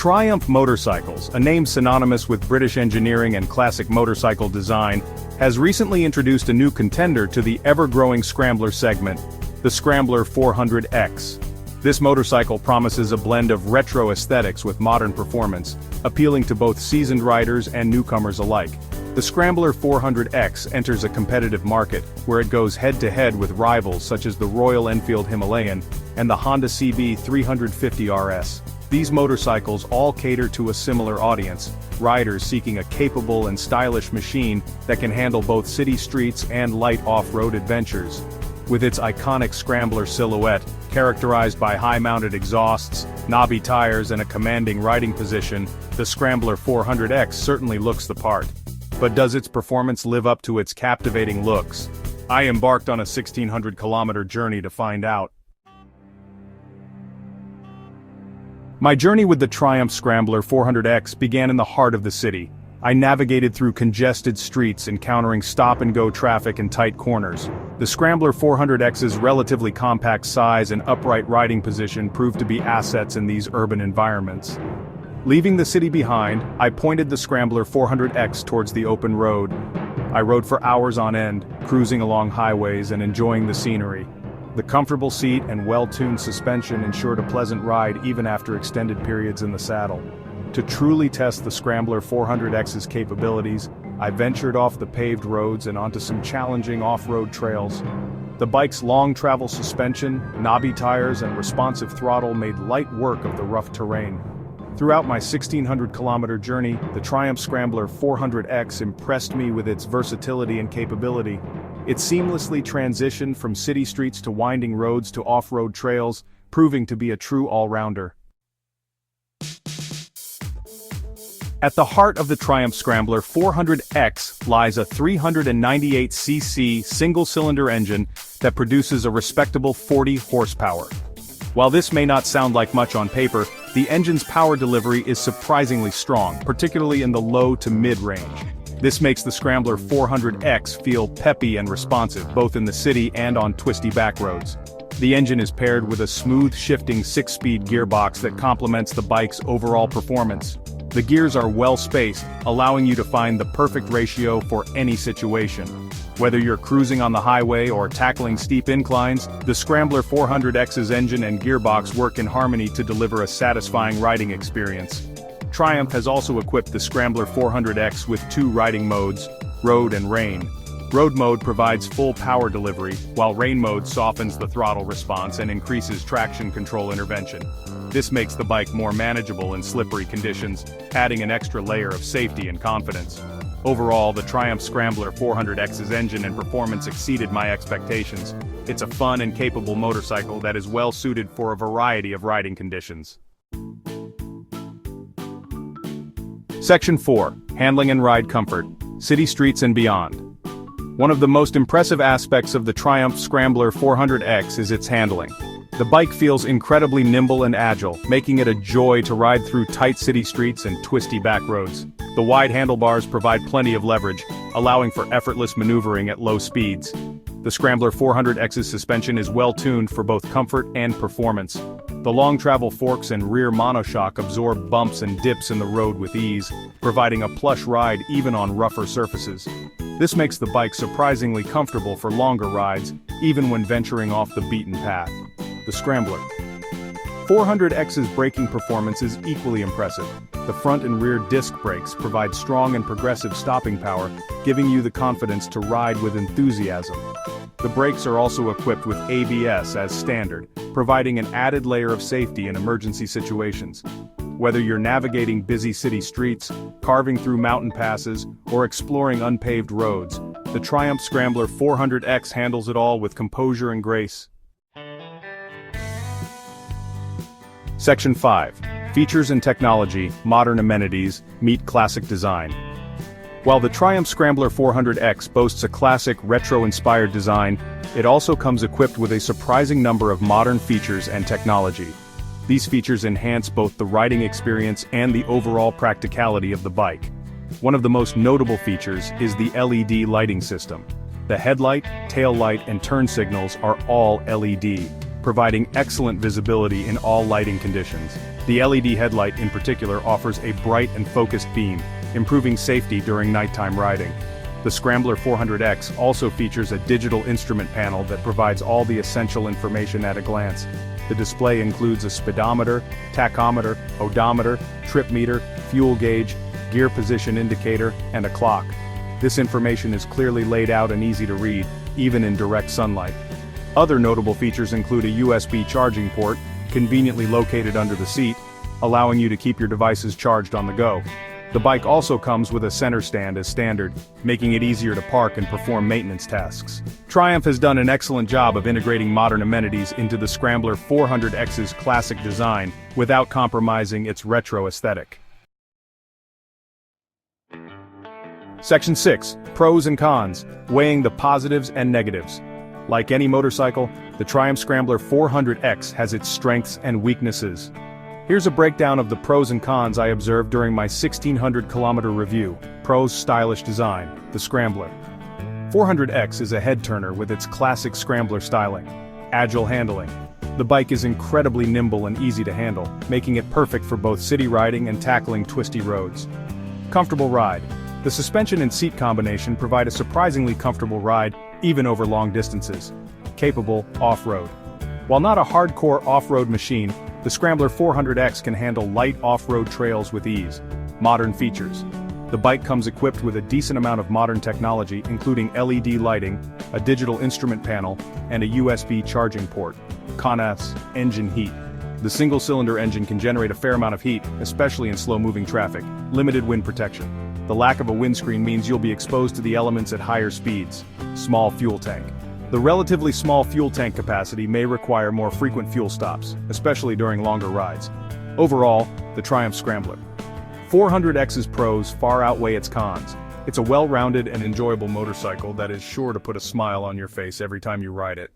Triumph Motorcycles, a name synonymous with British engineering and classic motorcycle design, has recently introduced a new contender to the ever-growing Scrambler segment, the Scrambler 400X. This motorcycle promises a blend of retro aesthetics with modern performance, appealing to both seasoned riders and newcomers alike. The Scrambler 400X enters a competitive market, where it goes head-to-head with rivals such as the Royal Enfield Himalayan and the Honda CB 350 RS. These motorcycles all cater to a similar audience, riders seeking a capable and stylish machine that can handle both city streets and light off-road adventures. With its iconic Scrambler silhouette, characterized by high-mounted exhausts, knobby tires and a commanding riding position, the Scrambler 400X certainly looks the part. But does its performance live up to its captivating looks? I embarked on a 1,600-kilometer journey to find out. My journey with the Triumph Scrambler 400X began in the heart of the city. I navigated through congested streets, encountering stop-and-go traffic and tight corners. The Scrambler 400X's relatively compact size and upright riding position proved to be assets in these urban environments. Leaving the city behind, I pointed the Scrambler 400X towards the open road. I rode for hours on end, cruising along highways and enjoying the scenery. The comfortable seat and well-tuned suspension ensured a pleasant ride even after extended periods in the saddle. To truly test the Scrambler 400X's capabilities, I ventured off the paved roads and onto some challenging off-road trails. The bike's long travel suspension, knobby tires and responsive throttle made light work of the rough terrain. Throughout my 1,600-kilometer journey, the Triumph Scrambler 400X impressed me with its versatility and capability. It seamlessly transitioned from city streets to winding roads to off-road trails, proving to be a true all-rounder. At the heart of the Triumph Scrambler 400X lies a 398cc single-cylinder engine that produces a respectable 40 horsepower. While this may not sound like much on paper, the engine's power delivery is surprisingly strong, particularly in the low to mid-range. This makes the Scrambler 400X feel peppy and responsive, both in the city and on twisty back roads. The engine is paired with a smooth shifting 6-speed gearbox that complements the bike's overall performance. The gears are well-spaced, allowing you to find the perfect ratio for any situation. Whether you're cruising on the highway or tackling steep inclines, the Scrambler 400X's engine and gearbox work in harmony to deliver a satisfying riding experience. Triumph has also equipped the Scrambler 400X with 2 riding modes, Road and Rain. Road mode provides full power delivery, while Rain mode softens the throttle response and increases traction control intervention. This makes the bike more manageable in slippery conditions, adding an extra layer of safety and confidence. Overall, the Triumph Scrambler 400X's engine and performance exceeded my expectations. It's a fun and capable motorcycle that is well suited for a variety of riding conditions. Section 4. Handling and Ride Comfort, City Streets and Beyond. One of the most impressive aspects of the Triumph Scrambler 400X is its handling. The bike feels incredibly nimble and agile, making it a joy to ride through tight city streets and twisty back roads. The wide handlebars provide plenty of leverage, allowing for effortless maneuvering at low speeds. The Scrambler 400X's suspension is well-tuned for both comfort and performance. The long travel forks and rear monoshock absorb bumps and dips in the road with ease, providing a plush ride even on rougher surfaces. This makes the bike surprisingly comfortable for longer rides, even when venturing off the beaten path. The Scrambler 400X's braking performance is equally impressive. The front and rear disc brakes provide strong and progressive stopping power, giving you the confidence to ride with enthusiasm. The brakes are also equipped with ABS as standard, providing an added layer of safety in emergency situations. Whether you're navigating busy city streets, carving through mountain passes, or exploring unpaved roads, the Triumph Scrambler 400X handles it all with composure and grace. Section 5. Features and Technology, Modern Amenities, Meet Classic Design. While the Triumph Scrambler 400X boasts a classic retro-inspired design, it also comes equipped with a surprising number of modern features and technology. These features enhance both the riding experience and the overall practicality of the bike. One of the most notable features is the LED lighting system. The headlight, tail light, and turn signals are all LED. providing excellent visibility in all lighting conditions. The LED headlight in particular offers a bright and focused beam, improving safety during nighttime riding. The Scrambler 400X also features a digital instrument panel that provides all the essential information at a glance. The display includes a speedometer, tachometer, odometer, trip meter, fuel gauge, gear position indicator, and a clock. This information is clearly laid out and easy to read, even in direct sunlight. Other notable features include a USB charging port, conveniently located under the seat, allowing you to keep your devices charged on the go. The bike also comes with a center stand as standard, making it easier to park and perform maintenance tasks. Triumph has done an excellent job of integrating modern amenities into the Scrambler 400X's classic design, without compromising its retro aesthetic. Section 6. Pros and Cons, weighing the positives and negatives. Like any motorcycle, the Triumph Scrambler 400X has its strengths and weaknesses. Here's a breakdown of the pros and cons I observed during my 1,600-kilometer review. Pros: stylish design. The Scrambler 400X is a head-turner with its classic Scrambler styling. Agile handling. The bike is incredibly nimble and easy to handle, making it perfect for both city riding and tackling twisty roads. Comfortable ride. The suspension and seat combination provide a surprisingly comfortable ride, even over long distances. Capable off-road. While not a hardcore off-road machine, the Scrambler 400X can handle light off-road trails with ease. Modern features. The bike comes equipped with a decent amount of modern technology, including LED lighting, a digital instrument panel, and a USB charging port. Cons: engine heat. The single-cylinder engine can generate a fair amount of heat, especially in slow-moving traffic. Limited wind protection. The lack of a windscreen means you'll be exposed to the elements at higher speeds. Small fuel tank. The relatively small fuel tank capacity may require more frequent fuel stops, especially during longer rides. Overall, the Triumph Scrambler 400X's pros far outweigh its cons. It's a well-rounded and enjoyable motorcycle that is sure to put a smile on your face every time you ride it.